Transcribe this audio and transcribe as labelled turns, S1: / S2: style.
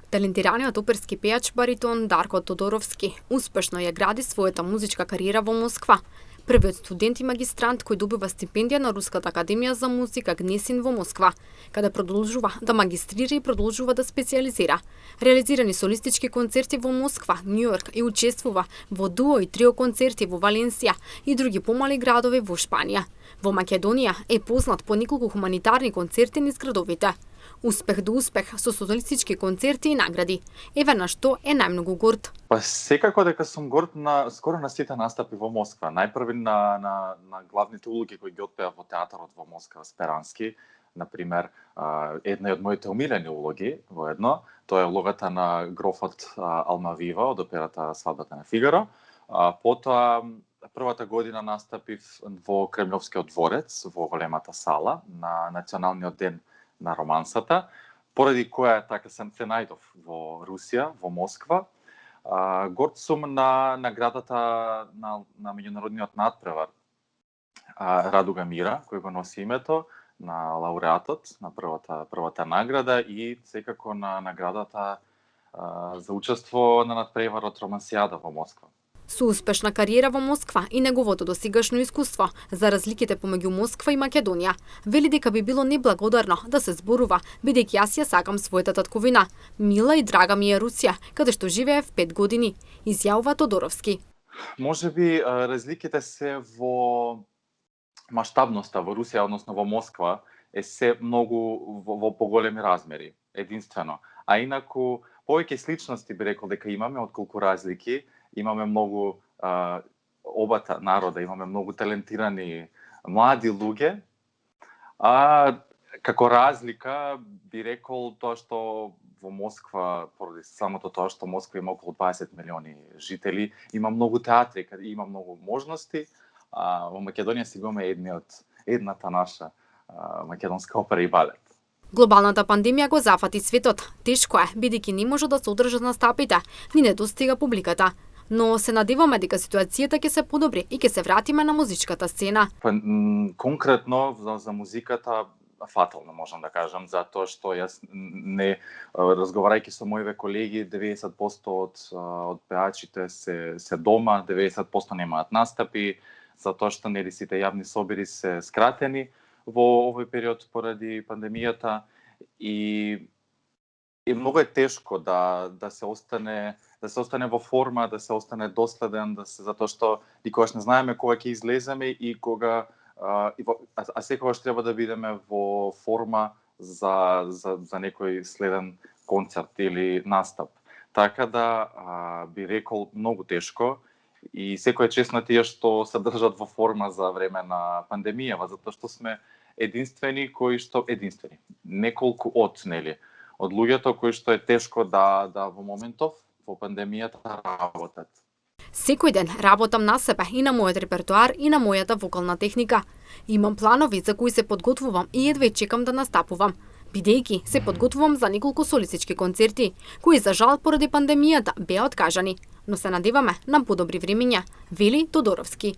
S1: Талентираниот оперски пејач баритон Дарко Тодоровски успешно ја гради својата музичка кариера во Москва. Првиот студент и магистрант кој добива стипендија на Руската академија за музика Гнесин во Москва, каде продолжува да магистрира и продолжува да специјализира. Реализирани солистички концерти во Москва, Њујорк и учествува во дуо и трио концерти во Валенсија и други помали градови во Шпанија. Во Македонија е познат по неколку хуманитарни концерти низ градовите. Успех до успех со солистички концерти и награди. Еве на што е најмногу горд.
S2: Па секако дека сум горд скоро на сите настапи во Москва. Најпрви на главните улоги кои ги отпеа во театарот во Москва, Сперански. Например, една од моите омилени улоги во едно, тоа е улогата на грофот Алмавива од операта Свадбата на Фигаро. Потоа првата година настапив во Кремљовскиот дворец, во големата сала на Националниот ден на романсата, поради која така се најдов во Русија, во Москва. Горд сум на наградата на меѓународниот надпревар Радуга Мира, кој го носи името на лауреатот на првата награда и секако на наградата за учество на надпреварот Романсијада во Москва.
S1: Со успешна кариера во Москва и неговото досегашно искуство за разликите помеѓу Москва и Македонија, вели дека би било неблагодарно да се зборува, бидејќи јас ја сакам својата татковина. Мила и драга ми е Русија, каде што живеев 5 години, изјавува Тодоровски.
S2: Можеби разликите се во маштабноста во Русија, односно во Москва, е се многу во поголеми размери, единствено. А инаку, повеќе сличности би рекол дека имаме отколку разлики. Имаме многу обата народа, имаме многу талентирани млади луѓе. Како разлика би рекол тоа што во Москва, поради самото тоа што Москва има околу 20 милиони жители, има многу театри, има многу можности. Во Македонија си имаме едната наша македонска опера и балет.
S1: Глобалната пандемија го зафати светот. Тешко е, бидејќи не може да се одржат настапите, ни не достига публиката. Но се надеваме дека ситуацијата ќе се подобри и ќе се вратиме на музичката сцена.
S2: Конкретно за музиката фатално можам да кажам, затоа што јас не разговарајќи со моите колеги, 90% од пеачите се дома, 90% немаат настапи, затоа што нели сите јавни собири се скратени во овој период поради пандемијата и многу е тешко да се остане во форма, да се остане доследен, затоа што никогаш не знаеме кога ќе излеземе и кога секогаш треба да бидеме во форма за некој следен концерт или настап. Така да би рекол многу тешко и секој е чест на тие што се држат во форма за време на пандемијава, затоа што сме единствени неколку од луѓето кои што е тешко да во моментов во пандемијата работат.
S1: Секој ден работам на себе и на мојот репертоар и на мојата вокална техника. Имам планови за кои се подготвувам и едва чекам да настапувам, бидејќи се подготвувам за неколку солистички концерти, кои за жал поради пандемијата беа откажани, но се надеваме на подобри времиња, вели Тодоровски.